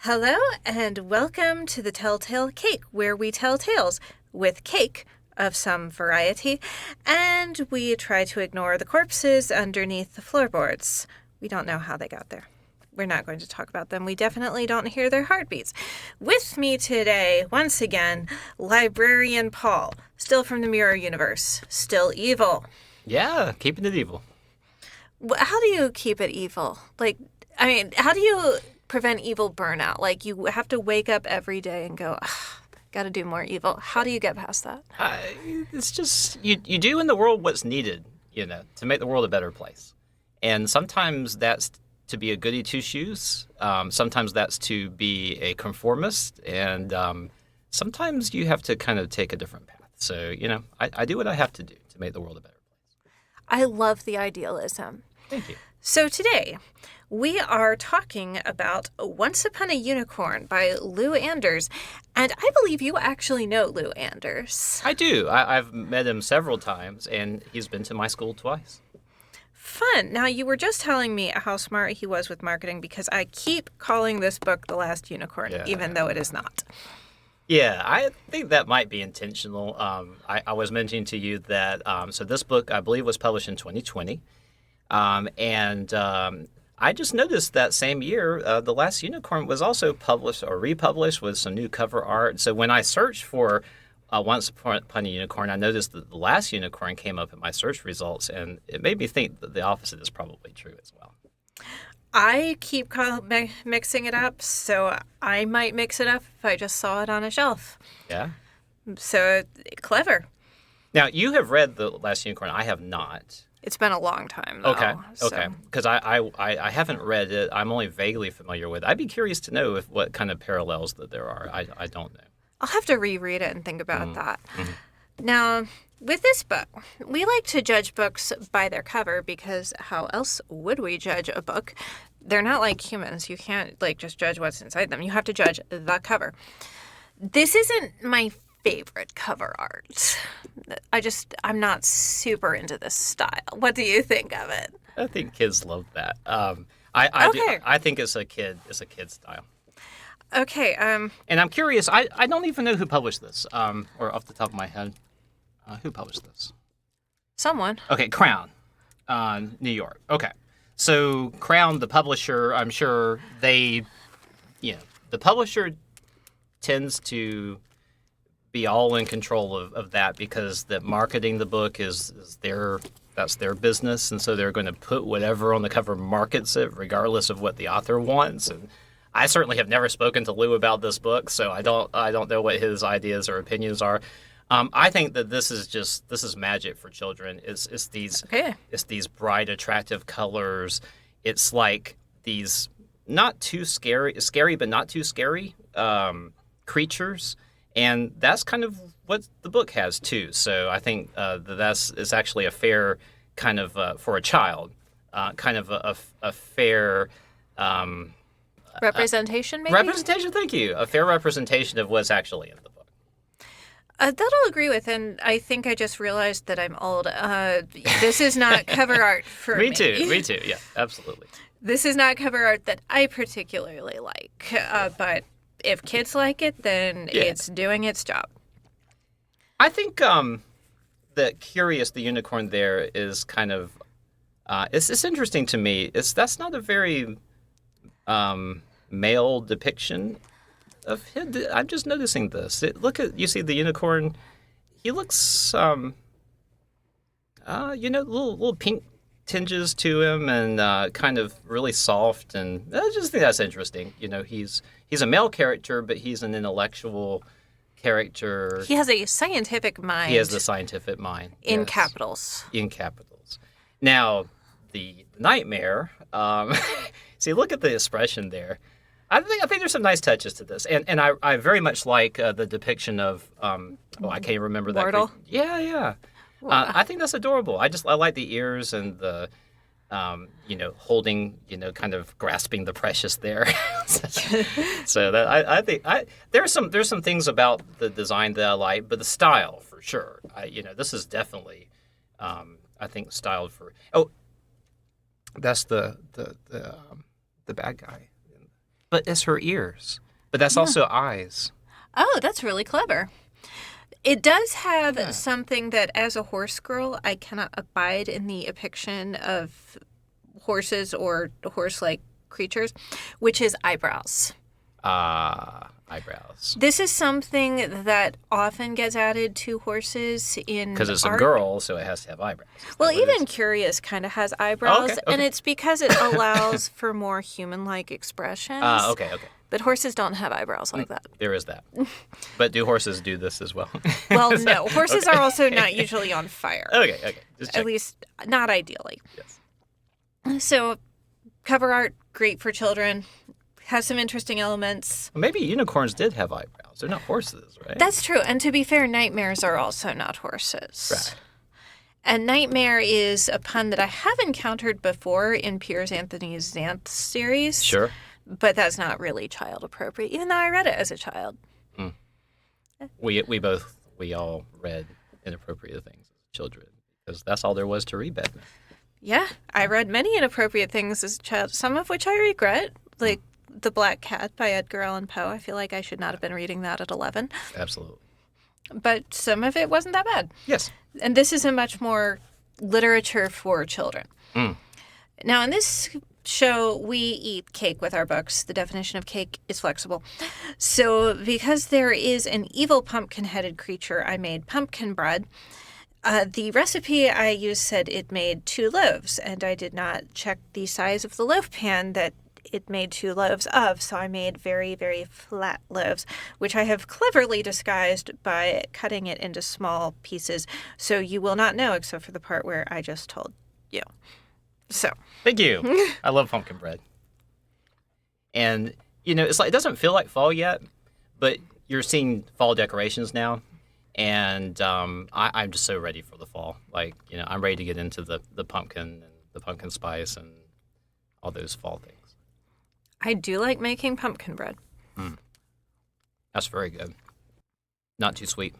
Hello and welcome to the Telltale Cake, where we tell tales with cake of some variety, and we try to ignore the corpses underneath the floorboards. We don't know how they got there. We're not going to talk about them. We definitely don't hear their heartbeats. With me today, once again, Librarian Paul, still from the Mirror Universe, still evil. Yeah, keeping it evil. How do you keep it evil? How do you prevent evil burnout? Like, you have to wake up every day and go, got to do more evil. How do you get past that? It's just, you do in the world what's needed, to make the world a better place. And sometimes that's to be a goody two-shoes. Sometimes that's to be a conformist. And sometimes you have to kind of take a different path. So, I do what I have to do to make the world a better place. I love the idealism. Thank you. So today, we are talking about Once Upon a Unicorn by Lou Anders, and I believe you actually know Lou Anders. I do. I've met him several times, and he's been to my school twice. Fun. Now, you were just telling me how smart he was with marketing, because I keep calling this book The Last Unicorn, even though it is not. Yeah, I think that might be intentional. I was mentioning to you that, so this book, I believe, was published in 2020. I just noticed that same year, The Last Unicorn was also published or republished with some new cover art. So when I searched for Once Upon a Unicorn, I noticed that The Last Unicorn came up in my search results, and it made me think that the opposite is probably true as well. I keep mixing it up, so I might mix it up if I just saw it on a shelf. Yeah. So, clever. Now, you have read The Last Unicorn. I have not. It's been a long time, though. Okay. Because I haven't read it. I'm only vaguely familiar with it. I'd be curious to know what kind of parallels that there are. I don't know. I'll have to reread it and think about that. Mm-hmm. Now, with this book, we like to judge books by their cover because how else would we judge a book? They're not like humans. You can't just judge what's inside them. You have to judge the cover. This isn't my favorite cover art. I'm not super into this style. What do you think of it? I think kids love that. Okay. I think it's a kid style. Okay. And I'm curious. I don't even know who published this. Or off the top of my head, who published this? Someone. Okay, Crown, New York. Okay, so Crown, the publisher. I'm sure the publisher tends to be all in control of that because the marketing the book is that's their business, and so they're going to put whatever on the cover markets it regardless of what the author wants. And I certainly have never spoken to Lou about this book, so I don't know what his ideas or opinions are. I think that this is magic for children. It's these bright, attractive colors. It's like these not too scary but not too scary creatures. And that's kind of what the book has, too. So I think it's actually a fair kind of, for a child, kind of a fair... representation, maybe? Representation, thank you. A fair representation of what's actually in the book. That I'll agree with, and I think I just realized that I'm old. This is not cover art for me. Me too, yeah, absolutely. This is not cover art that I particularly like, but... if kids like it, then it's doing its job. I think that Curious the Unicorn there is kind of it's interesting to me. That's not a very male depiction of him. I'm just noticing this. You see the unicorn. He looks little pink tinges to him and kind of really soft, and I just think that's interesting. He's a male character, but he's an intellectual character. He has a scientific mind. He has the scientific mind. In yes. capitals. In capitals. Now, the nightmare, see, look at the expression there. I think there's some nice touches to this. And I very much like the depiction of, I can't remember that. Wardle? Yeah. I think that's adorable. I like the ears and the, holding, kind of grasping the precious there. So that I think there's some things about the design that I like, but the style for sure. This is definitely, I think, styled for. Oh, that's the bad guy. But it's her ears. But that's also eyes. Oh, that's really clever. It does have something that, as a horse girl, I cannot abide in the depiction of horses or horse-like creatures, which is eyebrows. Eyebrows. This is something that often gets added to horses in Because it's art. a girl, so it has to have eyebrows. Well, even Curious kind of has eyebrows, okay. and it's because it allows for more human-like expressions. Okay. But horses don't have eyebrows like that. There is that. But do horses do this as well? Well, no. Horses are also not usually on fire. Okay. Just check. At least, not ideally. Yes. So, cover art, great for children. Has some interesting elements. Well, maybe unicorns did have eyebrows. They're not horses, right? That's true. And to be fair, nightmares are also not horses. Right. And nightmare is a pun that I have encountered before in Piers Anthony's Xanth series. Sure. But that's not really child appropriate, even though I read it as a child. We all read inappropriate things as children because that's all there was to read back then. Yeah, I read many inappropriate things as a child, some of which I regret, like The Black Cat by Edgar Allan Poe. I feel like I should not have been reading that at 11. Absolutely. But some of it wasn't that bad. Yes. And this is a much more literature for children. Now, in this show, we eat cake with our books. The definition of cake is flexible. So because there is an evil pumpkin-headed creature, I made pumpkin bread. The recipe I used said it made 2 loaves, and I did not check the size of the loaf pan that it made 2 loaves of, so I made very, very flat loaves, which I have cleverly disguised by cutting it into small pieces, so you will not know except for the part where I just told you. So. Thank you. I love pumpkin bread. And, it's like, it doesn't feel like fall yet, but you're seeing fall decorations now. And I'm just so ready for the fall. Like, I'm ready to get into the pumpkin and the pumpkin spice and all those fall things. I do like making pumpkin bread. That's very good. Not too sweet,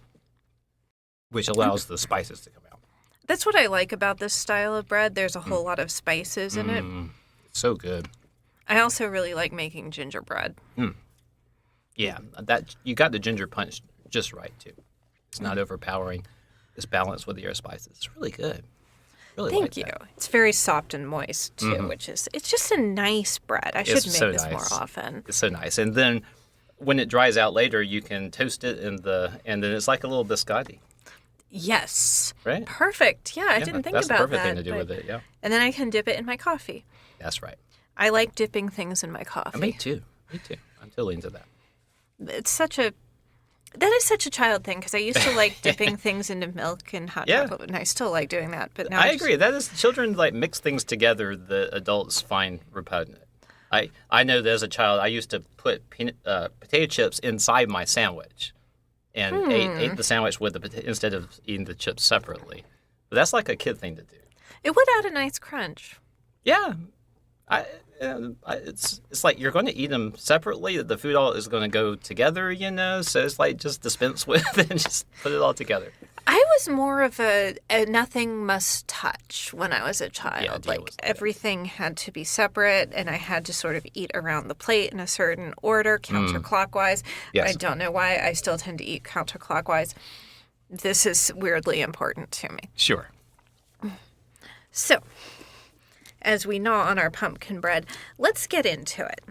which allows the spices to come out. That's what I like about this style of bread. There's a whole lot of spices in it. It's so good. I also really like making gingerbread. Yeah, that you got the ginger punch just right, too. It's not overpowering. It's balanced with your spices. It's really good. Really Thank like you. that. It's very soft and moist, too, it's just a nice bread. I should It's make so this nice. more often. It's so nice. And then when it dries out later, you can toast it and then it's like a little biscotti. Yes. Right? Perfect. Yeah, I didn't think that's about the perfect that. thing to do with it, yeah. And then I can dip it in my coffee. That's right. I like dipping things in my coffee. Me too. I'm totally into that. That is such a child thing, because I used to like dipping things into milk and hot chocolate, and I still like doing that. But now I agree. That is, children like mix things together that adults find repugnant. I know that as a child, I used to put potato chips inside my sandwich and ate the sandwich with instead of eating the chips separately. But that's like a kid thing to do. It would add a nice crunch. Yeah. It's like you're going to eat them separately. The food all is going to go together, so it's like just dispense with and just put it all together. I was more of a nothing must touch when I was a child. Like everything had to be separate, and I had to sort of eat around the plate in a certain order, counterclockwise. Yes. I don't know why I still tend to eat counterclockwise. This is weirdly important to me. Sure. So, as we gnaw on our pumpkin bread, let's get into it.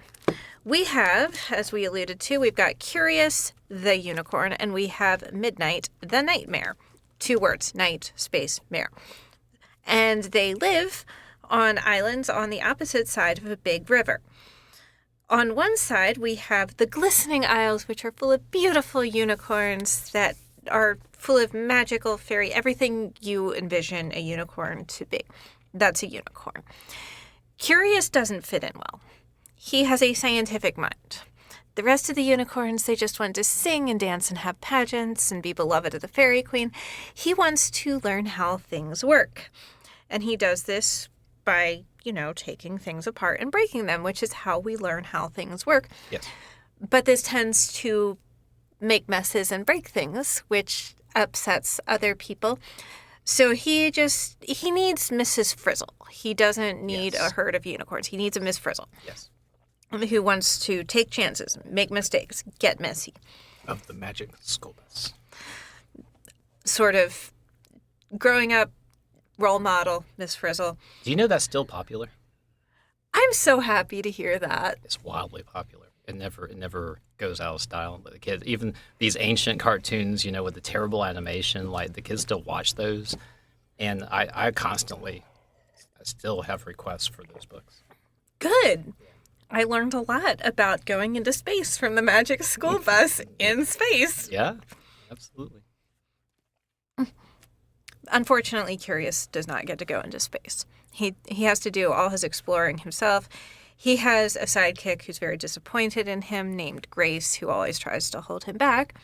We have, as we alluded to, we've got Curious, the unicorn, and we have Midnight, the nightmare. 2 words, night, space, mare. And they live on islands on the opposite side of a big river. On one side, we have the glistening isles, which are full of beautiful unicorns that are full of magical fairy, everything you envision a unicorn to be. That's a unicorn. Curious doesn't fit in well. He has a scientific mind. The rest of the unicorns, they just want to sing and dance and have pageants and be beloved of the fairy queen. He wants to learn how things work. And he does this by, taking things apart and breaking them, which is how we learn how things work. Yes. But this tends to make messes and break things, which upsets other people. So he needs Mrs. Frizzle. He doesn't need a herd of unicorns. He needs a Miss Frizzle. Yes. who wants to take chances, make mistakes, get messy. Of the magic school bus. Sort of growing up role model, Miss Frizzle. Do you know that's still popular? I'm so happy to hear that. It's wildly popular. It never goes out of style. But the kids, even these ancient cartoons, with the terrible animation, like the kids still watch those. And I still have requests for those books. Good. I learned a lot about going into space from the Magic School Bus in space. Yeah, absolutely. Unfortunately, Curious does not get to go into space. He has to do all his exploring himself. He has a sidekick who's very disappointed in him named Grace, who always tries to hold him back.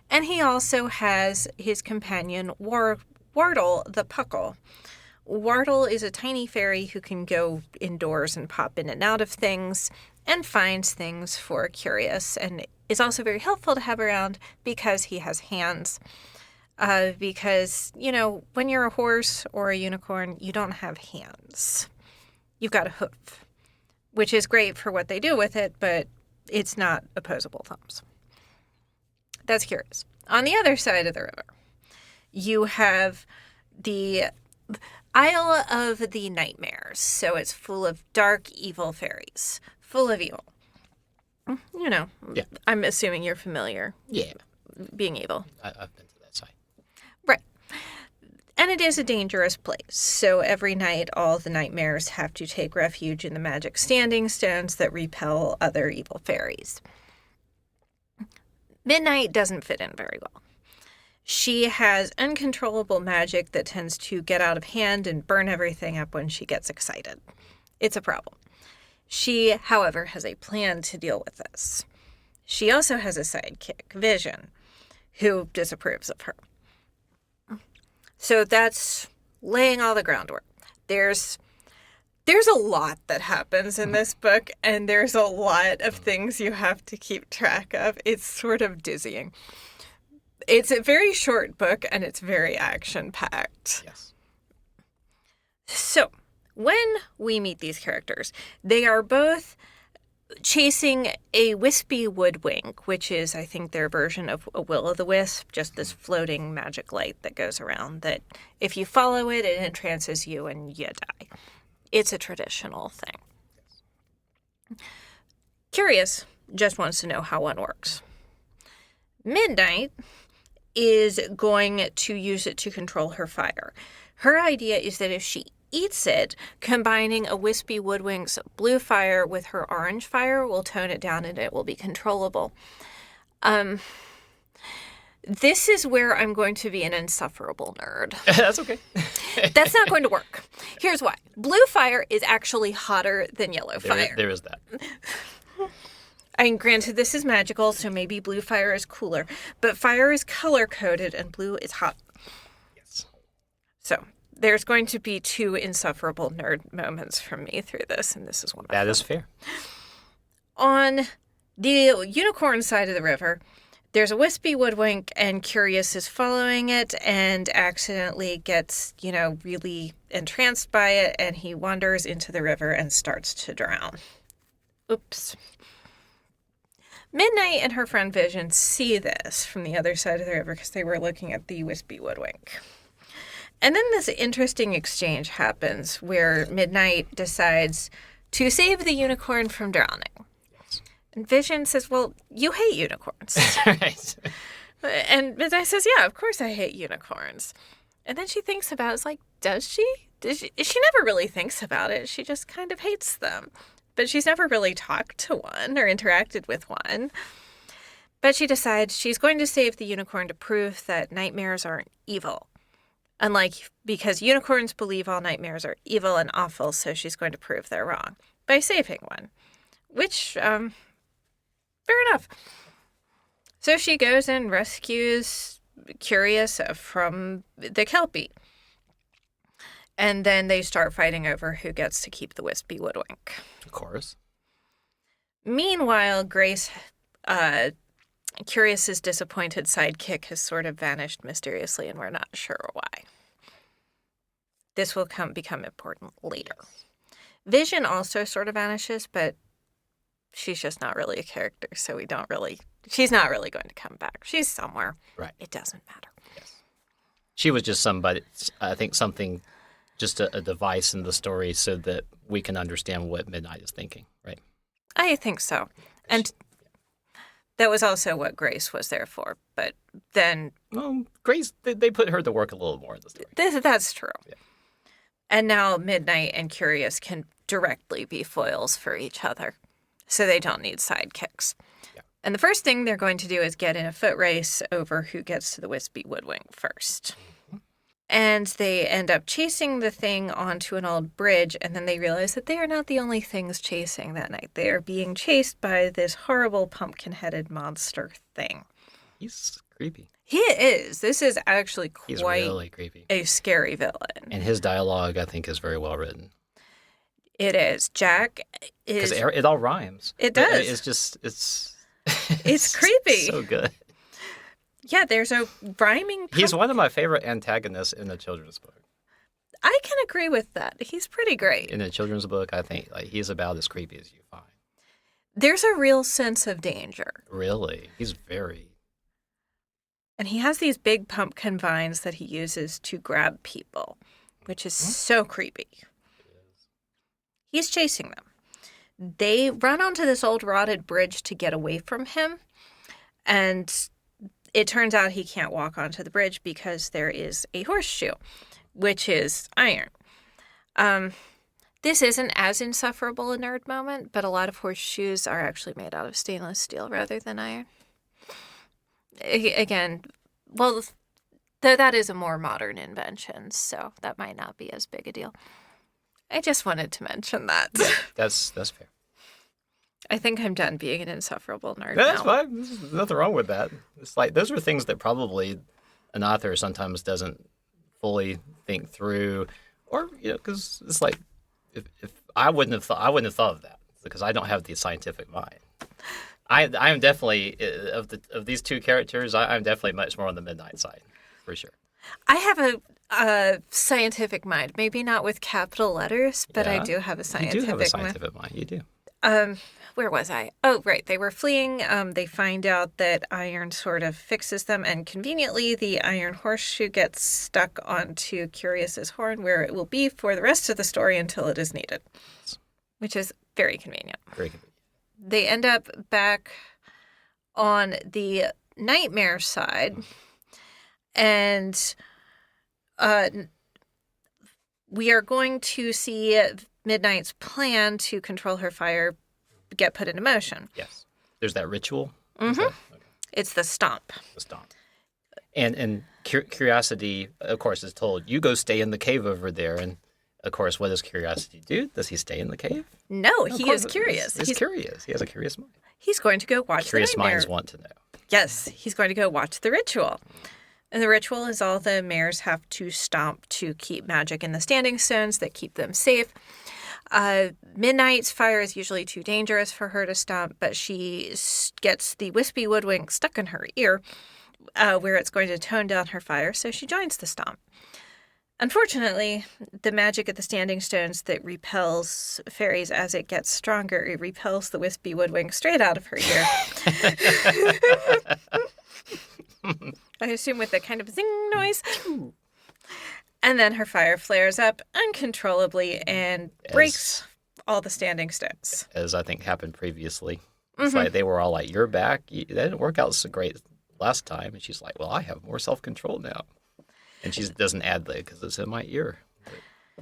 And he also has his companion, Wardle the Puckle. Wardle is a tiny fairy who can go indoors and pop in and out of things and finds things for Curious, and is also very helpful to have around because he has hands. Because, when you're a horse or a unicorn, you don't have hands. You've got a hoof, which is great for what they do with it, but it's not opposable thumbs. That's Curious. On the other side of the river, you have the Isle of the Nightmares. So it's full of dark, evil fairies. Full of evil. Yeah. I'm assuming you're familiar. Yeah. Being evil. I've been to that site. Right. And it is a dangerous place. So every night, all the nightmares have to take refuge in the magic standing stones that repel other evil fairies. Midnight doesn't fit in very well. She has uncontrollable magic that tends to get out of hand and burn everything up when she gets excited. It's a problem. She, however, has a plan to deal with this. She also has a sidekick, Vision, who disapproves of her. So that's laying all the groundwork. There's a lot that happens in this book, and there's a lot of things you have to keep track of. It's sort of dizzying. It's a very short book, and it's very action-packed. Yes. So, when we meet these characters, they are both chasing a wispy woodwink, which is, I think, their version of a will-o'-the-wisp, just this floating magic light that goes around that if you follow it, it entrances you and you die. It's a traditional thing. Curious just wants to know how one works. Midnight is going to use it to control her fire. Her idea is that if she eats it, combining a wispy woodwink's blue fire with her orange fire will tone it down and it will be controllable. This is where I'm going to be an insufferable nerd. That's okay. That's not going to work. Here's why. Blue fire is actually hotter than yellow fire. There is that. I mean, granted, this is magical, so maybe blue fire is cooler, but fire is color-coded and blue is hot. Yes. So there's going to be two insufferable nerd moments from me through this, and this is one of them. That is fair. On the unicorn side of the river, there's a wispy woodwink, and Curious is following it and accidentally gets, really entranced by it, and he wanders into the river and starts to drown. Oops. Midnight and her friend Vision see this from the other side of the river because they were looking at the wispy woodwink. And then this interesting exchange happens where Midnight decides to save the unicorn from drowning. Yes. And Vision says, well, you hate unicorns. Right. And Midnight says, yeah, of course I hate unicorns. And then she thinks about it. It's like, does she? She never really thinks about it. She just kind of hates them. But she's never really talked to one or interacted with one. But she decides she's going to save the unicorn to prove that nightmares aren't evil. Because unicorns believe all nightmares are evil and awful, so she's going to prove they're wrong by saving one. Which, fair enough. So she goes and rescues Curious from the Kelpie. And then they start fighting over who gets to keep the wispy woodwink. Of course. Meanwhile, Grace, Curious's disappointed sidekick, has sort of vanished mysteriously, and we're not sure why. This will become important later. Vision also sort of vanishes, but she's just not really a character, so she's not really going to come back. She's somewhere. Right. It doesn't matter. Yes. She was just somebody, I think something, just a device in the story so that we can understand what Midnight is thinking, right? I think so. And that was also what Grace was there for. But then... Well, Grace, they put her to work a little more in the story. That's true. Yeah. And now Midnight and Curious can directly be foils for each other. So they don't need sidekicks. Yeah. And the first thing they're going to do is get in a foot race over who gets to the wispy woodwing first. Mm-hmm. And they end up chasing the thing onto an old bridge, and then they realize that they are not the only things chasing that night. They are being chased by this horrible pumpkin-headed monster thing. He's creepy. He is. This is actually He's quite really creepy. A scary villain. And his dialogue, I think, is very well written. It is. Jack is... Because it all rhymes. It does. It's just... It's creepy. So good. Yeah, there's a rhyming... He's one of my favorite antagonists in a children's book. I can agree with that. He's pretty great. In a children's book, I think he's about as creepy as you find. There's a real sense of danger. Really? He's very... And he has these big pumpkin vines that he uses to grab people, which is so creepy. He's chasing them. They run onto this old rotted bridge to get away from him, and it turns out he can't walk onto the bridge because there is a horseshoe, which is iron. This isn't as insufferable a nerd moment, but a lot of horseshoes are actually made out of stainless steel rather than iron. Again, well, that is a more modern invention, so that might not be as big a deal. I just wanted to mention that. Yeah, that's fair. I think I'm done being an insufferable nerd That's now. fine. There's nothing wrong with that. It's like those are things that probably an author sometimes doesn't fully think through, or because it's like if I wouldn't have thought of that because I don't have the scientific mind. I am definitely of these two characters. I'm definitely much more on the Midnight side, for sure. I have a scientific mind, maybe not with capital letters, but I do have a scientific mind. You do have a scientific mind. You do. Where was I? Oh, right. They were fleeing. They find out that iron sort of fixes them, and conveniently, the iron horseshoe gets stuck onto Curious's horn, where it will be for the rest of the story until it is needed, which is very convenient. Very convenient. They end up back on the nightmare side, and we are going to see Midnight's plan to control her fire get put into motion. Yes. There's that ritual. Mm-hmm. Okay. It's the stomp. The stomp. And Curiosity, of course, is told, you go stay in the cave over there. And, of course, what does Curiosity do? Does he stay in the cave? No, he is curious. He's curious. He has a curious mind. He's going to go watch Curious the nightmare. minds want to know. Yes, he's going to go watch the ritual. And the ritual is all the mares have to stomp to keep magic in the standing stones that keep them safe. Midnight's fire is usually too dangerous for her to stomp, but she gets the wispy woodwing stuck in her ear, where it's going to tone down her fire, so she joins the stomp. Unfortunately, the magic at the standing stones that repels fairies as it gets stronger, it repels the wispy woodwing straight out of her ear. I assume with a kind of zing noise. And then her fire flares up uncontrollably and breaks all the standing stones. As I think happened previously. It's like they were all like, you're back. That didn't work out so great last time. And she's like, well, I have more self-control now. And she doesn't add that because it's in my ear.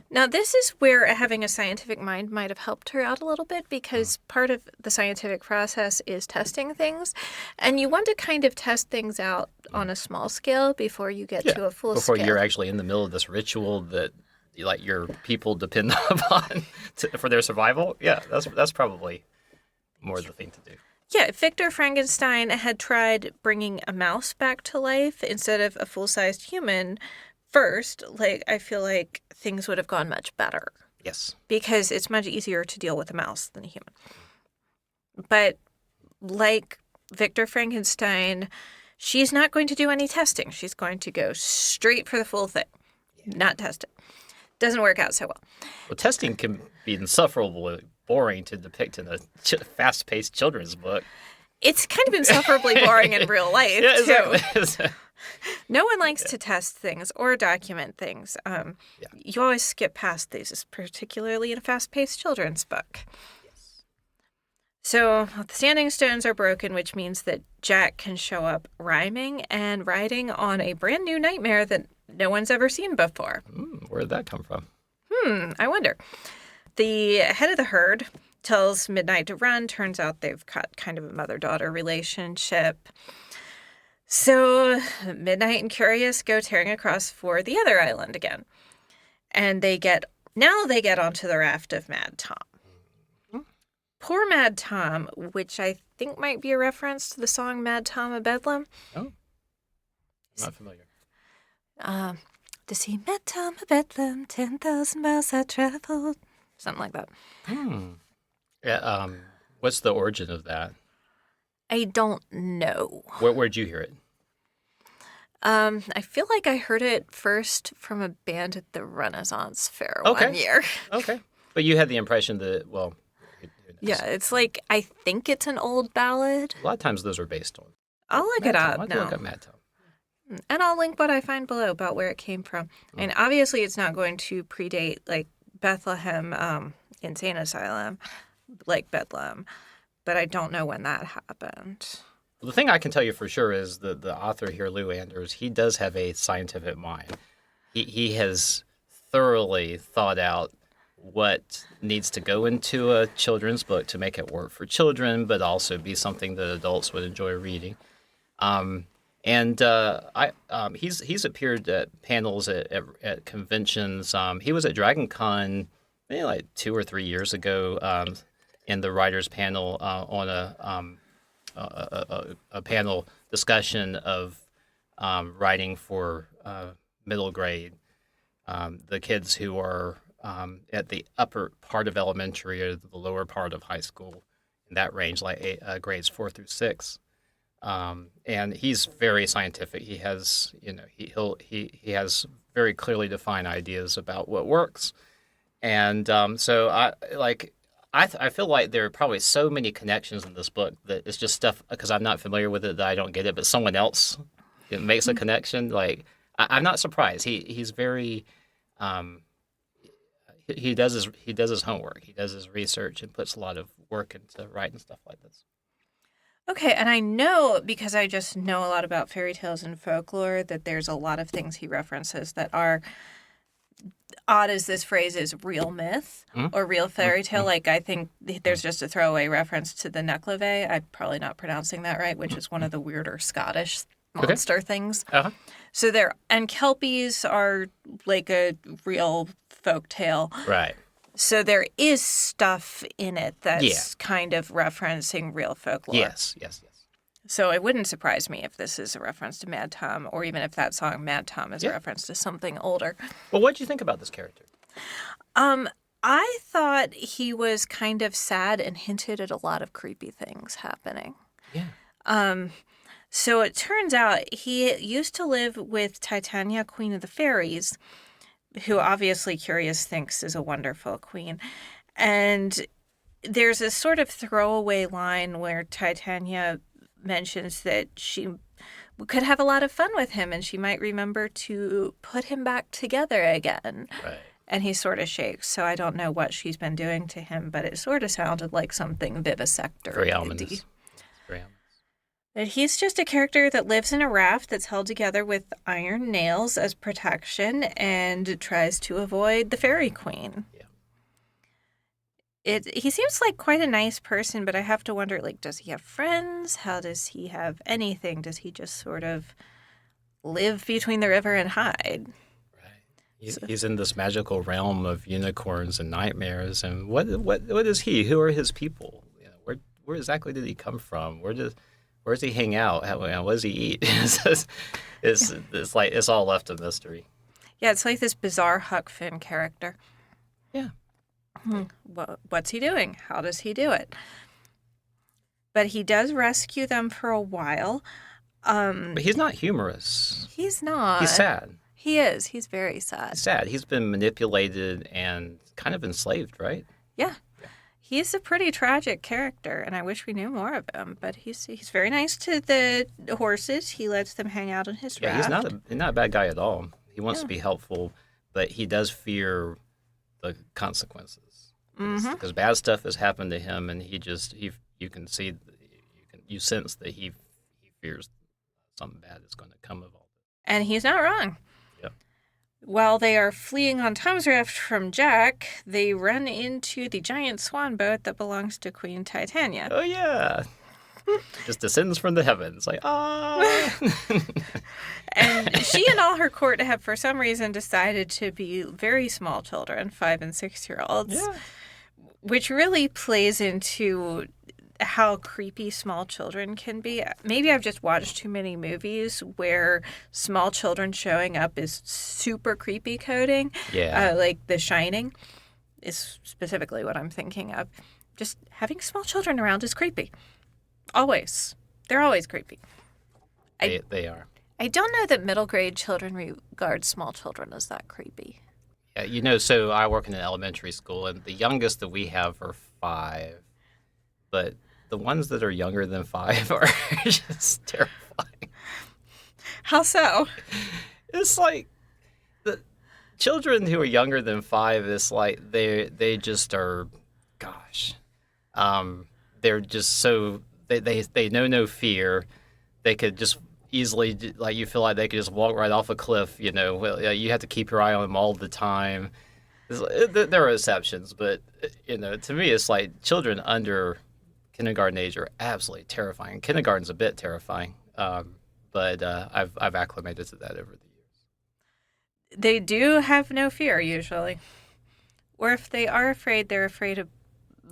Now, this is where having a scientific mind might have helped her out a little bit because part of the scientific process is testing things. And you want to kind of test things out on a small scale before you get to a full scale. Before you're actually in the middle of this ritual that like your people depend upon for their survival. Yeah, that's probably more the thing to do. Yeah, Victor Frankenstein had tried bringing a mouse back to life instead of a full-sized human first. I feel like things would have gone much better. Yes. Because it's much easier to deal with a mouse than a human. But like Victor Frankenstein, she's not going to do any testing. She's going to go straight for the full thing, not test it. Doesn't work out so well. Well, testing can be insufferable boring to depict in a fast-paced children's book. It's kind of insufferably boring in real life, Yeah, too. exactly. No one likes to test things or document things. Yeah. You always skip past these, particularly in a fast-paced children's book. Yes. So the standing stones are broken, which means that Jack can show up rhyming and riding on a brand new nightmare that no one's ever seen before. Where did that come from? I wonder. The head of the herd tells Midnight to run. Turns out they've got kind of a mother-daughter relationship. So Midnight and Curious go tearing across for the other island again. And they get onto the raft of Mad Tom. Poor Mad Tom, which I think might be a reference to the song Mad Tom of Bedlam. Oh, I'm not familiar. To see Mad Tom of Bedlam, 10,000 miles I traveled. Something like that. Yeah. What's the origin of that? I don't know. Where'd you hear it? I feel like I heard it first from a band at the Renaissance Fair one year. Okay. But you had the impression that, well... Yeah, it's like, I think it's an old ballad. A lot of times those are based on. I'll look it up now. Look up Mad Tom. And I'll link what I find below about where it came from. And obviously it's not going to predate, like, Bethlehem Insane Asylum, like Bedlam. But I don't know when that happened. Well, the thing I can tell you for sure is that the author here, Lou Anders, he does have a scientific mind. He has thoroughly thought out what needs to go into a children's book to make it work for children, but also be something that adults would enjoy reading. He's appeared at panels at conventions. He was at Dragon Con maybe like 2 or 3 years ago in the writers' panel on a panel discussion of writing for middle grade. The kids who are at the upper part of elementary or the lower part of high school, in that range, like grades 4 through 6. And he's very scientific. He has, he has very clearly defined ideas about what works. And so I feel like there are probably so many connections in this book that it's just stuff because I'm not familiar with it that I don't get it, but someone else makes a connection. Like I'm not surprised. He's very he does his homework. He does his research and puts a lot of work into writing stuff like this. Okay, and I know, because I just know a lot about fairy tales and folklore, that there's a lot of things he references that are odd as this phrase is real myth or real fairy tale. Like, I think there's just a throwaway reference to the Nuclave. I'm probably not pronouncing that right, which is one of the weirder Scottish monster things. Uh-huh. So and Kelpies are like a real folk tale. Right. So there is stuff in it that's kind of referencing real folklore. Yes. So it wouldn't surprise me if this is a reference to Mad Tom, or even if that song Mad Tom is a reference to something older. Well, what did you think about this character? I thought he was kind of sad and hinted at a lot of creepy things happening. Yeah. So it turns out he used to live with Titania, Queen of the Fairies, who obviously Curious thinks is a wonderful queen. And there's a sort of throwaway line where Titania mentions that she could have a lot of fun with him and she might remember to put him back together again. Right. And he sort of shakes. So I don't know what she's been doing to him, but it sort of sounded like something vivisector. Very ominous. Very ominous. But he's just a character that lives in a raft that's held together with iron nails as protection and tries to avoid the fairy queen. Yeah. He seems like quite a nice person, but I have to wonder, like, does he have friends? How does he have anything? Does he just sort of live between the river and hide? Right. He's in this magical realm of unicorns and nightmares. And what is he? Who are his people? Where exactly did he come from? Where does he hang out? What does he eat? It's all left a mystery. Yeah, it's like this bizarre Huck Finn character. Yeah. What's he doing? How does he do it? But he does rescue them for a while. But he's not humorous. He's not. He's sad. He is. He's very sad. He's sad. He's been manipulated and kind of enslaved, right? Yeah. He's a pretty tragic character, and I wish we knew more of him. But he's very nice to the horses. He lets them hang out on his Yeah, raft. he's not a bad guy at all. He wants Yeah. to be helpful, but he does fear the consequences because bad stuff has happened to him, and you can see you sense that he fears something bad is going to come of all And he's not wrong. Yep. While they are fleeing on Tom's raft from Jack, they run into the giant swan boat that belongs to Queen Titania. Oh yeah, just descends from the heavens like ah. And she and all her court have, for some reason, decided to be very small children, 5 and 6-year-olds, Yeah. which really plays into how creepy small children can be. Maybe I've just watched too many movies where small children showing up is super creepy coding. Yeah. Like The Shining is specifically what I'm thinking of. Just having small children around is creepy. Always. They're always creepy. They are. I don't know that middle grade children regard small children as that creepy. Yeah, so I work in an elementary school, and the youngest that we have are 5, but the ones that are younger than 5 are just terrifying. How so? It's like the children who are younger than 5. It's like they just are, gosh, they're just so they know no fear. They could just easily, like, you feel like they could just walk right off a cliff. Well, yeah, you have to keep your eye on them all the time. There are exceptions, but to me, it's like children under kindergarten age are absolutely terrifying. Kindergarten's a bit terrifying, but I've acclimated to that over the years. They do have no fear usually. Or if they are afraid, they're afraid of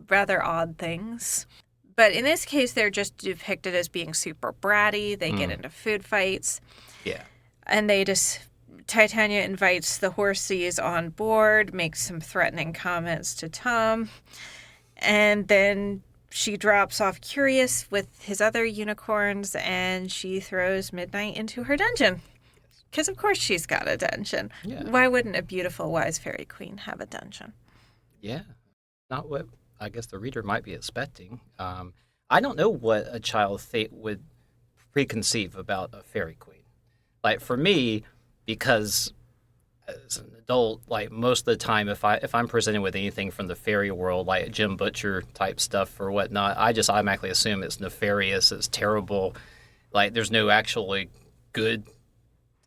rather odd things. But in this case, they're just depicted as being super bratty. They get into food fights. Yeah. And Titania invites the horsies on board, makes some threatening comments to Tom. And then she drops off Curious with his other unicorns, and she throws Midnight into her dungeon. Because, of course, she's got a dungeon. Yeah. Why wouldn't a beautiful, wise fairy queen have a dungeon? Yeah. Not what I guess the reader might be expecting. I don't know what a child would preconceive about a fairy queen. Like, for me, because as an adult, like, most of the time, if I'm presented with anything from the fairy world, like Jim Butcher type stuff or whatnot, I just automatically assume it's nefarious, it's terrible. Like, there's no actually good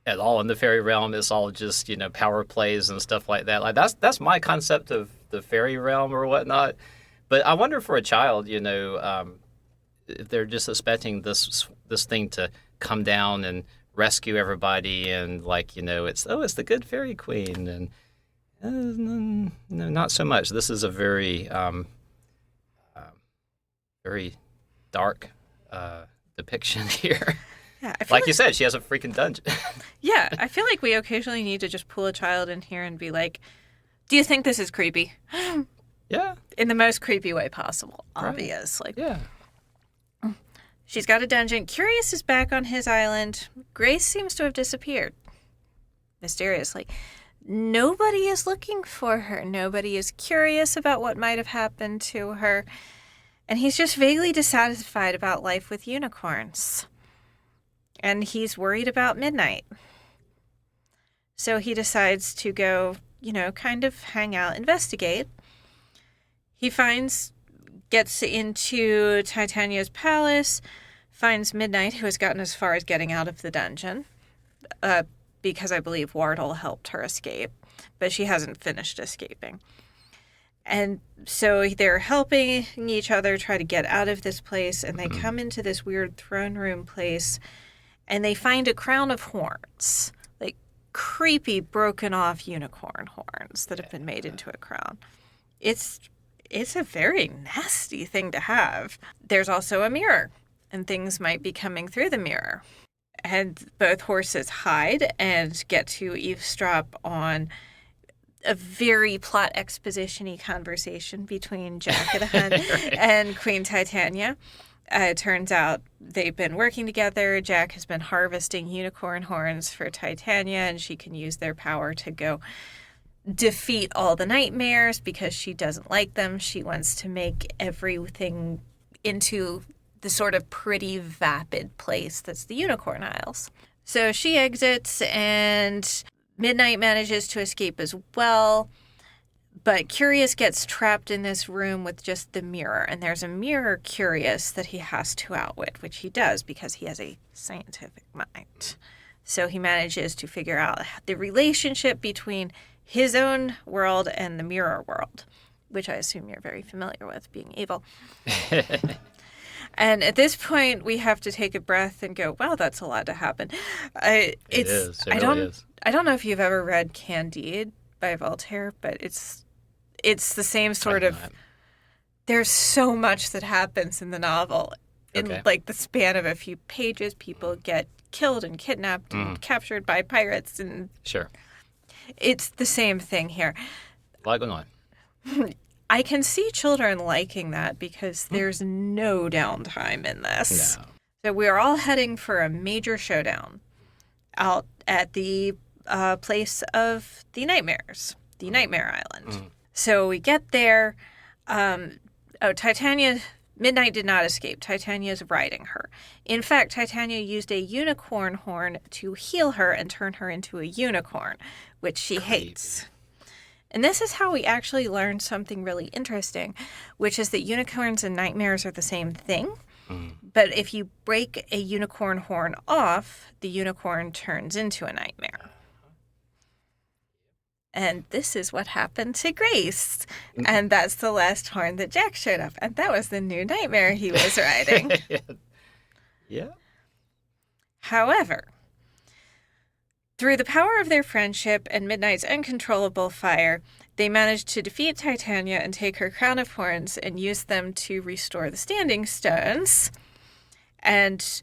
at all in the fairy realm. It's all just power plays and stuff like that. Like, that's my concept of the fairy realm or whatnot. But I wonder for a child, if they're just expecting this thing to come down and rescue everybody, and it's the good fairy queen, and no, not so much. This is a very very dark depiction here. Yeah, like you said, she has a freaking dungeon. Yeah, I feel like we occasionally need to just pull a child in here and be like, do you think this is creepy? Yeah. In the most creepy way possible, Right. obviously. Yeah. She's got a dungeon. Curious is back on his island. Grace seems to have disappeared. Mysteriously. Nobody is looking for her. Nobody is curious about what might have happened to her. And he's just vaguely dissatisfied about life with unicorns. And he's worried about Midnight. So he decides to go, kind of hang out, investigate. He gets into Titania's palace, finds Midnight, who has gotten as far as getting out of the dungeon, because I believe Wardle helped her escape, but she hasn't finished escaping. And so they're helping each other try to get out of this place, and they come into this weird throne room place, and they find a crown of horns, like creepy broken off unicorn horns that have been made into a crown. It's a very nasty thing to have. There's also a mirror, and things might be coming through the mirror. And both horses hide and get to eavesdrop on a very plot exposition-y conversation between Jack the Hun Right. and Queen Titania. It turns out they've been working together. Jack has been harvesting unicorn horns for Titania, and she can use their power to go defeat all the nightmares because she doesn't like them. She wants to make everything into the sort of pretty vapid place that's the Unicorn Isles. So she exits, and Midnight manages to escape as well. But Curious gets trapped in this room with just the mirror, and there's a mirror Curious that he has to outwit, which he does because he has a scientific mind. So he manages to figure out the relationship between his own world and the mirror world, which I assume you're very familiar with, being evil. And at this point, we have to take a breath and go, wow, that's a lot to happen. It is. It really is. I don't know if you've ever read Candide by Voltaire, but it's the same sort of... There's so much that happens in the novel. In like the span of a few pages, people get killed and kidnapped and captured by pirates. And sure. It's the same thing here. A lot going on. I can see children liking that because there's no downtime in this. No. So we are all heading for a major showdown out at the place of the nightmares, the Nightmare Island. So we get there. Titania, Midnight did not escape. Titania's riding her. In fact, Titania used a unicorn horn to heal her and turn her into a unicorn, which she hates. And this is how we actually learned something really interesting, which is that unicorns and nightmares are the same thing. But if you break a unicorn horn off, the unicorn turns into a nightmare. And this is what happened to Grace. And that's the last horn that Jack showed up. And that was the new nightmare he was riding. Yeah. However, through the power of their friendship and Midnight's uncontrollable fire, they managed to defeat Titania and take her crown of horns and use them to restore the Standing Stones. And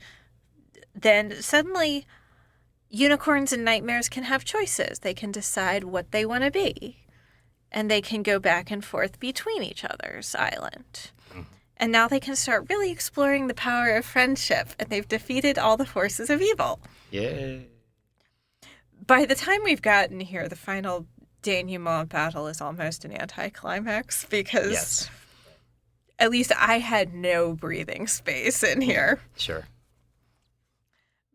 then suddenly, unicorns and nightmares can have choices. They can decide what they want to be. And they can go back and forth between each other's island. And now they can start really exploring the power of friendship. And they've defeated all the forces of evil. Yay. By the time we've gotten here, the final denouement battle is almost an anticlimax because at least I had no breathing space in here. Sure.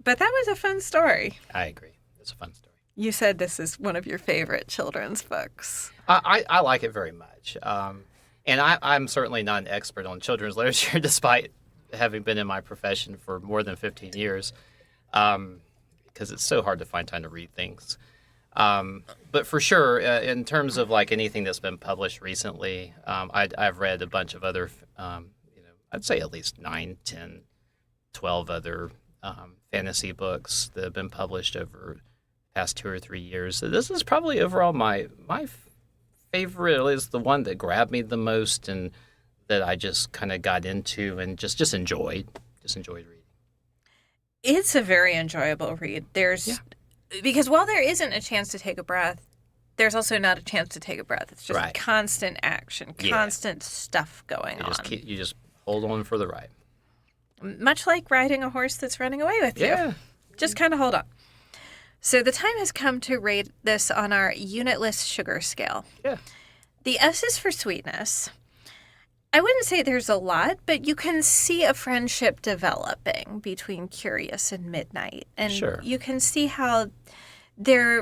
But that was a fun story. I agree. It's a fun story. You said this is one of your favorite children's books. I like it very much. And I'm certainly not an expert on children's literature, despite having been in my profession for more than 15 years. Because it's so hard to find time to read things. But for sure, in terms of like anything that's been published recently, I've read a bunch of other, I'd say at least 9, 10, 12 other fantasy books that have been published over the past 2 or 3 years. So this is probably overall my favorite, is the one that grabbed me the most and that I just kind of got into and just enjoyed reading. It's a very enjoyable read. Because while there isn't a chance to take a breath, there's also not a chance to take a breath. It's just constant action, constant stuff going on. You just hold on for the ride. Much like riding a horse that's running away with you. Yeah. Just kind of hold on. So the time has come to rate this on our unitless sugar scale. Yeah. The S is for sweetness. I wouldn't say there's a lot, but you can see a friendship developing between Curious and Midnight. And you can see how they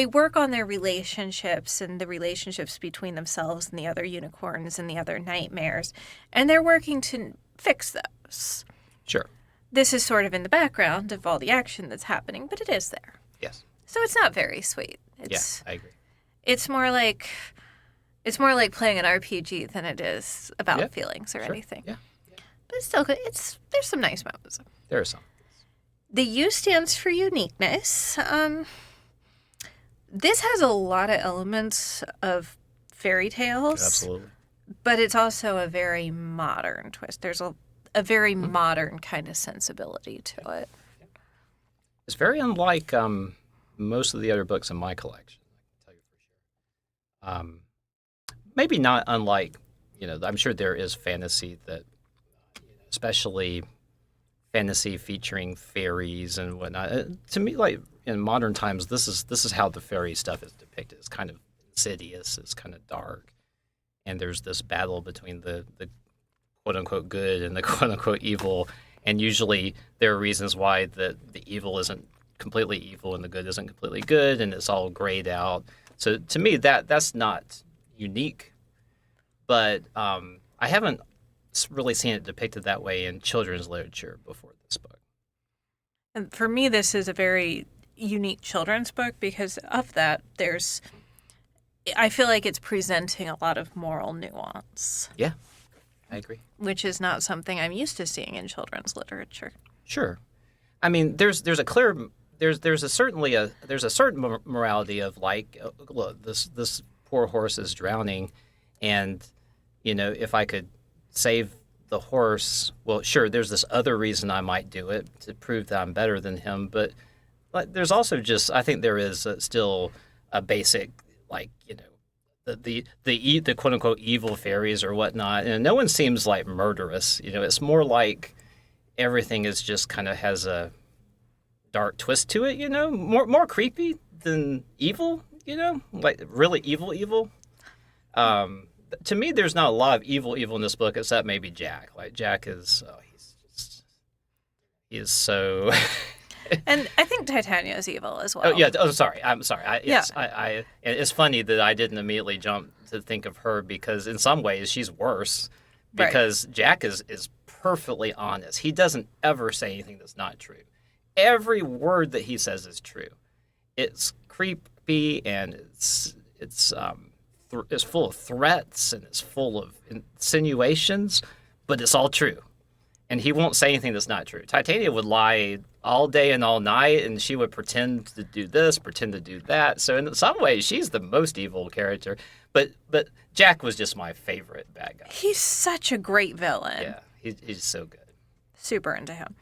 work on their relationships and the relationships between themselves and the other unicorns and the other nightmares. And they're working to fix those. Sure. This is sort of in the background of all the action that's happening, but it is there. Yes. So it's not very sweet. I agree. It's more like playing an RPG than it is about feelings or anything. Yeah. But it's still good. There's some nice moments. There are some. The U stands for uniqueness. This has a lot of elements of fairy tales. Absolutely. But it's also a very modern twist. There's a very modern kind of sensibility to it. It's very unlike most of the other books in my collection, I can tell you for sure. Maybe not unlike, I'm sure there is fantasy that, especially fantasy featuring fairies and whatnot. To me, like in modern times, this is how the fairy stuff is depicted. It's kind of insidious. It's kind of dark, and there's this battle between the quote unquote good and the quote unquote evil. And usually there are reasons why the evil isn't completely evil and the good isn't completely good, and it's all grayed out. So to me, that's not unique, but I haven't really seen it depicted that way in children's literature before this book. And for me, this is a very unique children's book because of that. I feel like it's presenting a lot of moral nuance. Yeah, I agree. Which is not something I'm used to seeing in children's literature. Sure. I mean, there's a certain morality of like, look, this poor horse is drowning, and if I could save the horse, well, sure, there's this other reason I might do it to prove that I'm better than him, but there's also I think there is still a basic the quote unquote evil fairies or whatnot, and no one seems like murderous. It's more like everything is just kind of has a dark twist to it. More creepy than evil. Like really evil. To me, there's not a lot of evil in this book except maybe Jack. Like Jack is he is so. And I think Titania is evil as well. Oh yeah. Oh, sorry. I'm sorry. I it's funny that I didn't immediately jump to think of her because in some ways she's worse because Jack is perfectly honest. He doesn't ever say anything that's not true. Every word that he says is true. It's creepy and it's full of threats and it's full of insinuations, but it's all true. And he won't say anything that's not true. Titania would lie all day and all night, and she would pretend to do this, pretend to do that. So in some ways, she's the most evil character. But Jack was just my favorite bad guy. He's such a great villain. Yeah, he's so good. Super into him.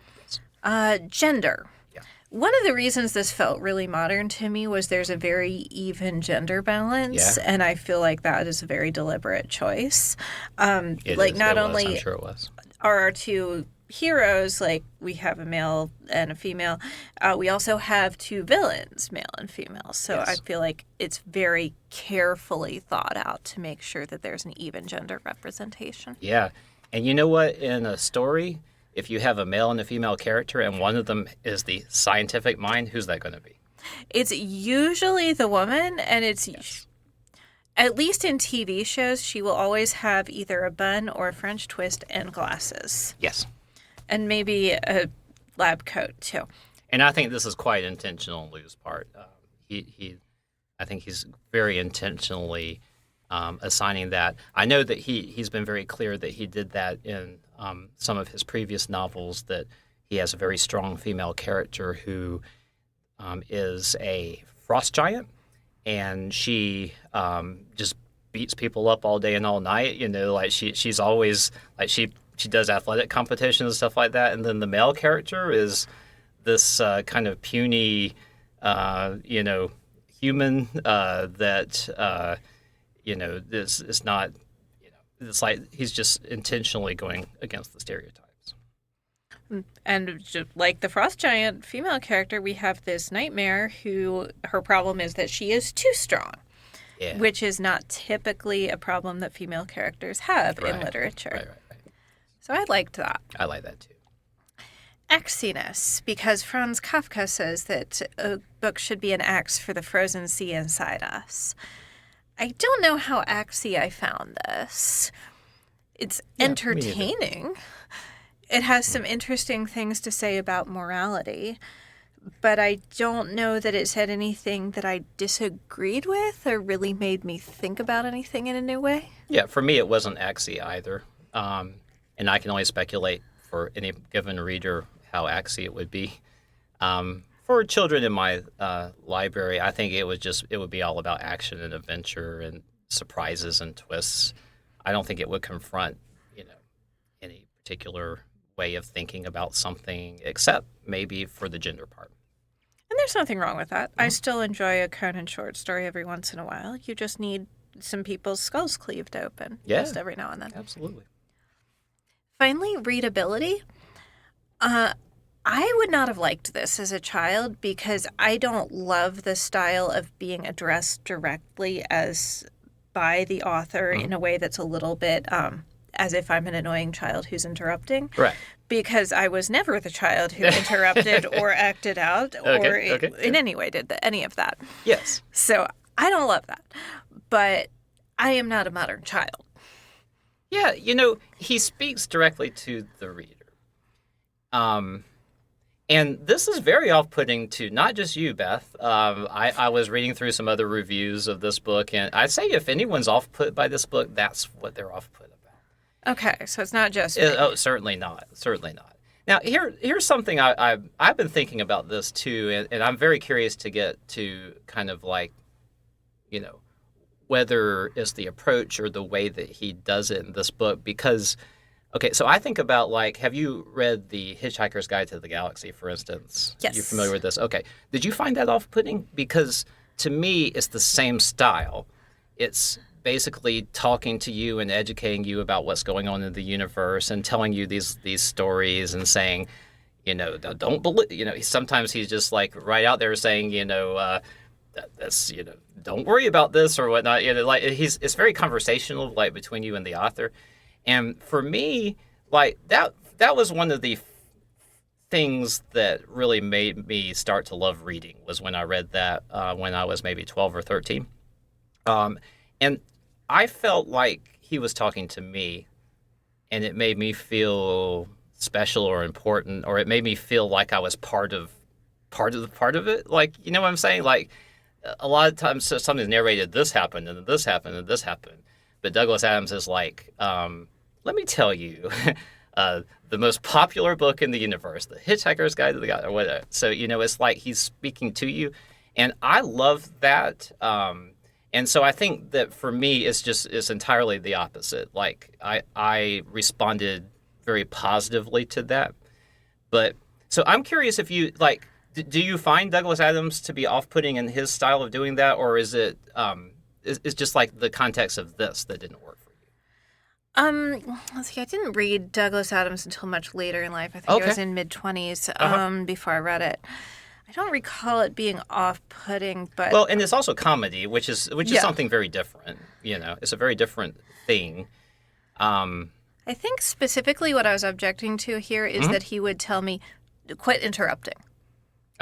Gender. Yeah. One of the reasons this felt really modern to me was there's a very even gender balance, and I feel like that is a very deliberate choice. I'm sure it was. Are our two heroes, like we have a male and a female, we also have two villains, male and female. So yes. I feel like it's very carefully thought out to make sure that there's an even gender representation. Yeah. And you know what? In a story, if you have a male and a female character and one of them is the scientific mind, who's that going to be? It's usually the woman, and it's... Yes. At least in TV shows, she will always have either a bun or a French twist and glasses. Yes. And maybe a lab coat, too. And I think this is quite intentional on Lou's part. I think he's very intentionally assigning that. I know that he's been very clear that he did that in some of his previous novels, that he has a very strong female character who is a frost giant. And she just beats people up all day and all night. Like she's always like she does athletic competitions and stuff like that. And then the male character is this kind of puny, human that is not. It's like he's just intentionally going against the stereotypes. And just like the frost giant female character, we have this nightmare who her problem is that she is too strong, which is not typically a problem that female characters have in literature. Right. So I liked that. I like that too. Axiness, because Franz Kafka says that a book should be an axe for the frozen sea inside us. I don't know how axy I found this. It's entertaining. It has some interesting things to say about morality, but I don't know that it said anything that I disagreed with or really made me think about anything in a new way. Yeah, for me, it wasn't axy either. And I can only speculate for any given reader how axy it would be. For children in my library, I think it would be all about action and adventure and surprises and twists. I don't think it would confront, any particular way of thinking about something, except maybe for the gender part. And there's nothing wrong with that. I still enjoy a Conan short story every once in a while. You just need some people's skulls cleaved open just every now and then. Absolutely. Finally, readability. I would not have liked this as a child because I don't love the style of being addressed directly as by the author in a way that's a little bit as if I'm an annoying child who's interrupting. Right. Because I was never the child who interrupted or acted out or in any way did any of that. Yes. So I don't love that. But I am not a modern child. Yeah, he speaks directly to the reader. And this is very off-putting to not just you, Beth. I was reading through some other reviews of this book, and I'd say if anyone's off-put by this book, that's what they're off-put about. Okay, so it's not just me. Oh, certainly not. Certainly not. Now, here's something I've been thinking about this, too, and I'm very curious to get to kind of like, whether it's the approach or the way that he does it in this book, because... Okay, so I think about, like, have you read The Hitchhiker's Guide to the Galaxy, for instance? Yes. You're familiar with this? Okay. Did you find that off-putting? Because to me, it's the same style. It's basically talking to you and educating you about what's going on in the universe and telling you these stories and saying, don't believe, sometimes he's just, like, right out there saying, that's, don't worry about this or whatnot. Like, it's very conversational, like, between you and the author. And for me, like that was one of the things that really made me start to love reading was when I read that when I was maybe 12 or 13. And I felt like he was talking to me, and it made me feel special or important, or it made me feel like I was part of it. Like, you know what I'm saying? Like a lot of times something's narrated, this happened and this happened and this happened. But Douglas Adams is like, let me tell you, the most popular book in the universe, The Hitchhiker's Guide to the Galaxy, or whatever. So, it's like he's speaking to you. And I love that. And so I think that for me, it's entirely the opposite. Like, I responded very positively to that. But, so I'm curious if you, like, do you find Douglas Adams to be off-putting in his style of doing that? Or is it... It's just like the context of this that didn't work for you. Let's see. I didn't read Douglas Adams until much later in life. I think I was in mid-20s before I read it. I don't recall it being off-putting, but and it's also comedy, which is something very different. It's a very different thing. I think specifically what I was objecting to here is that he would tell me, "Quit interrupting."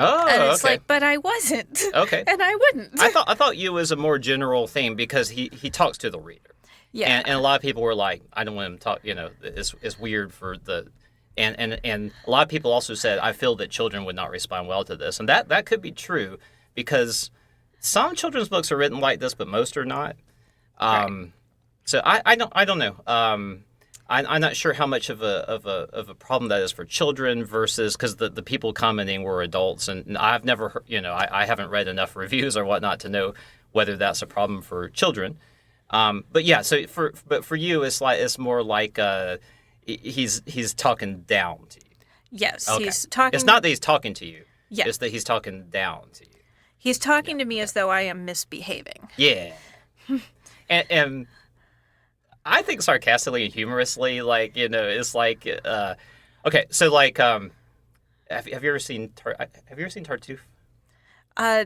Oh, and it's like, but I wasn't. Okay. And I wouldn't. I thought you was a more general thing because he talks to the reader. Yeah. And a lot of people were like, I don't want him to talk, it's weird for the... And a lot of people also said, I feel that children would not respond well to this. And that could be true because some children's books are written like this, but most are not. Right. So I don't know. I'm not sure how much of a problem that is for children versus because the people commenting were adults, and I've never heard, I haven't read enough reviews or whatnot to know whether that's a problem for children. But yeah, so for you, it's more like he's talking down to you. Yes, okay. He's talking. It's not that he's talking to you. Yeah. It's that he's talking down to you. He's talking to me as though I am misbehaving. Yeah. and I think sarcastically and humorously, like, it's like, okay, so like, have you ever seen Tartuffe? I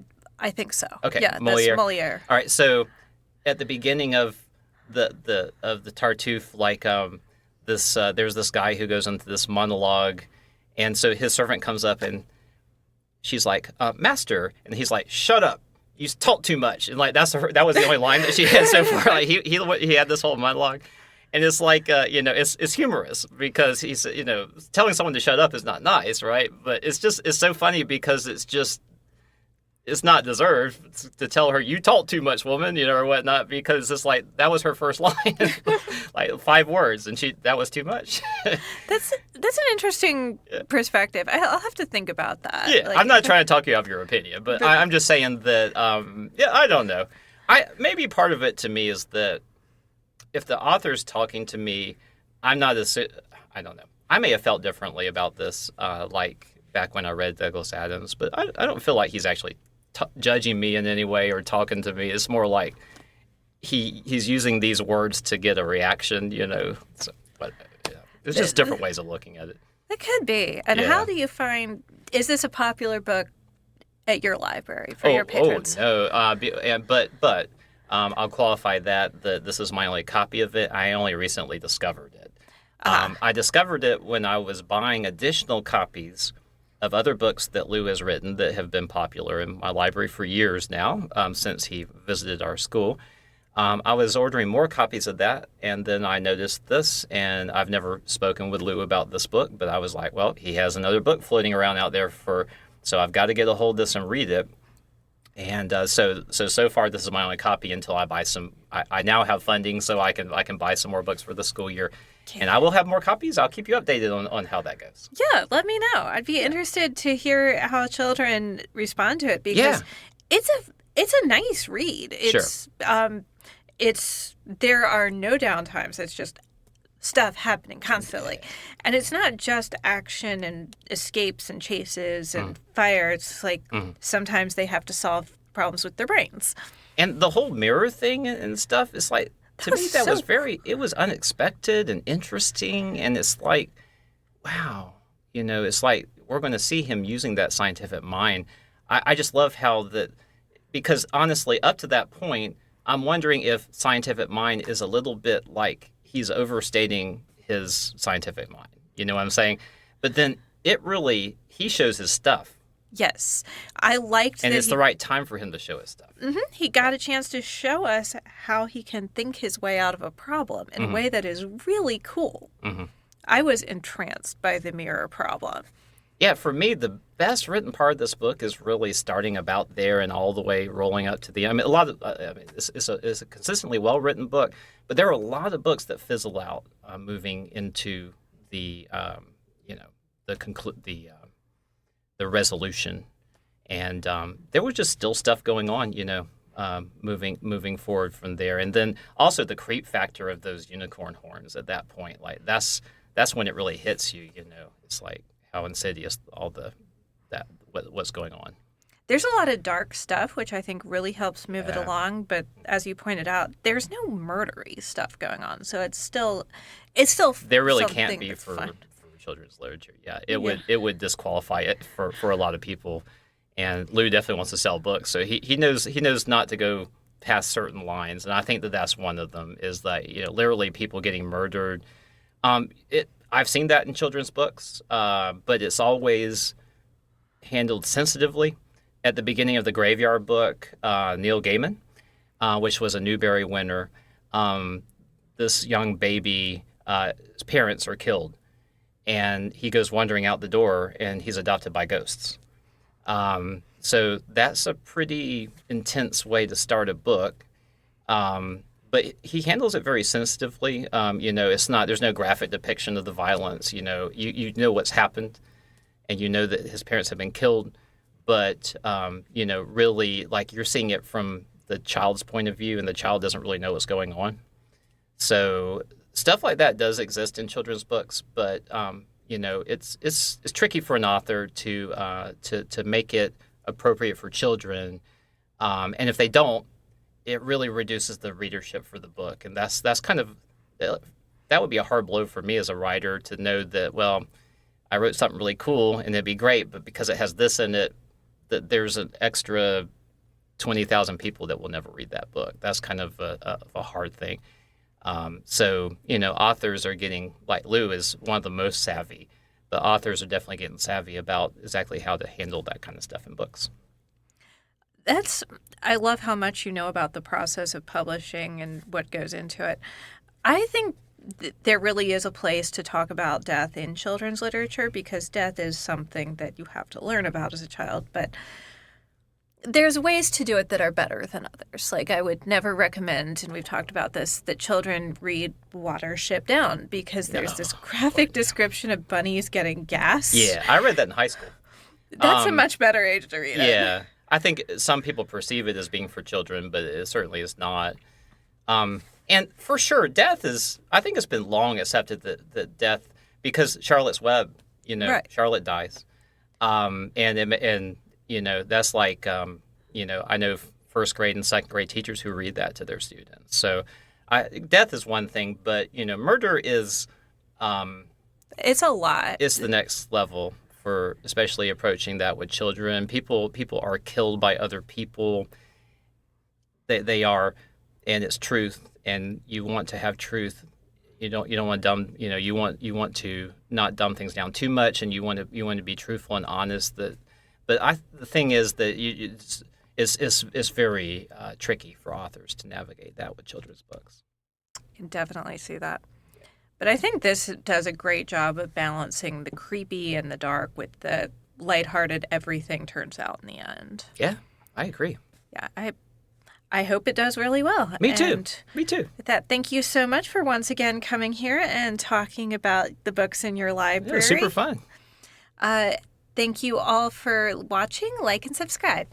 think so. Okay, yeah, Moliere. That's Moliere. All right, so at the beginning of the Tartuffe, like, there's this guy who goes into this monologue, and so his servant comes up and she's like, "Master," and he's like, "Shut up. You talk too much," and like that was the only line that she had so far. Like he had this whole monologue, and it's like it's humorous because he's telling someone to shut up is not nice, right? But it's so funny because it's not deserved to tell her you talk too much, woman, or whatnot, because it's like that was her first line, like 5 words, and that was too much. That's an interesting perspective. I'll have to think about that. Yeah, I'm not trying to talk you off your opinion, but I'm just saying that. I don't know. Maybe part of it to me is that if the author's talking to me, I'm not as I don't know. I may have felt differently about this, like back when I read Douglas Adams, but I don't feel like he's actually judging me in any way or talking to me. It's more like he's using these words to get a reaction, So, but it's just different ways of looking at it. It could be. And Yeah. how do you find? Is this a popular book at your library for your patrons? No. But I'll qualify that this is my only copy of it. I only recently discovered it. I discovered it when I was buying additional copies of other books that Lou has written that have been popular in my library for years now, since he visited our school. I was ordering more copies of that, and then I noticed this, and I've never spoken with Lou about this book, but I was like, well, he has another book floating around out there so I've got to get a hold of this and read it. And so far, this is my only copy until I buy some. I now have funding, so I can buy some more books for the school year, and I will have more copies. I'll keep you updated on how that goes. Yeah, let me know. I'd be interested to hear how children respond to it because it's a nice read. There are no downtimes. It's just stuff happening constantly. And it's not just action and escapes and chases and fire. It's like sometimes they have to solve problems with their brains. And the whole mirror thing and stuff is like, to me, that was it was unexpected and interesting. And it's like, wow, it's like we're going to see him using that scientific mind. I just love how because honestly, up to that point, I'm wondering if scientific mind is a little bit like he's overstating his scientific mind. You know what I'm saying? But then he shows his stuff. Yes. I liked and it's the right time for him to show his stuff. He got a chance to show us how he can think his way out of a problem in a way that is really cool. I was entranced by the mirror problem. Yeah, for me, the best written part of this book is really starting about there and all the way rolling up to the end. It's a consistently well-written book, but there are a lot of books that fizzle out moving into the resolution, and there was just still stuff going on, moving forward from there, and then also the creep factor of those unicorn horns at that point, like that's when it really hits you. It's like how insidious what's going on. There's a lot of dark stuff, which I think really helps move it along. But as you pointed out, there's no murdery stuff going on, so it's still there really can't be for children's literature. Yeah, it would disqualify it for a lot of people. And Lou definitely wants to sell books, so he knows not to go past certain lines, and I think that's one of them. Is that literally people getting murdered. I've seen that in children's books, but it's always handled sensitively. At the beginning of the Graveyard book, Neil Gaiman, which was a Newbery winner, this young baby, his parents are killed, and he goes wandering out the door, and he's adopted by ghosts. So that's a pretty intense way to start a book. But he handles it very sensitively. It's not. There's no graphic depiction of the violence. You know what's happened, and you know that his parents have been killed. But really, like you're seeing it from the child's point of view, and the child doesn't really know what's going on. So stuff like that does exist in children's books, but it's tricky for an author to make it appropriate for children, and if they don't, it really reduces the readership for the book, and that's kind of that would be a hard blow for me as a writer to know that, well, I wrote something really cool and it'd be great, but because it has this in it, that there's an extra 20,000 people that will never read that book. That's kind of a hard thing. So authors are getting, like Lou is one of the most savvy, but authors are definitely getting savvy about exactly how to handle that kind of stuff in books. I love how much you know about the process of publishing and what goes into it. I think there really is a place to talk about death in children's literature because death is something that you have to learn about as a child, but there's ways to do it that are better than others. Like I would never recommend, and we've talked about this, that children read Watership Down because there's this graphic description of bunnies getting gas. Yeah, I read that in high school. That's a much better age to read it. Yeah. I think some people perceive it as being for children, but it certainly is not. And for sure, death is, I think it's been long accepted that death, because Charlotte's Web, right. Charlotte dies. And that's like, I know first grade and second grade teachers who read that to their students. So death is one thing, but, murder is, It's a lot. It's the next level for especially approaching that with children. People are killed by other people. They are, and it's truth, and you want to have truth. You don't want to dumb. You want to not dumb things down too much, and you want to be truthful and honest. The thing is that it's very tricky for authors to navigate that with children's books. I can definitely see that. But I think this does a great job of balancing the creepy and the dark with the lighthearted everything turns out in the end. Yeah, I agree. Yeah, I hope it does really well. Me too. And Me too. with that, thank you so much for once again coming here and talking about the books in your library. It was super fun. Thank you all for watching. Like and subscribe.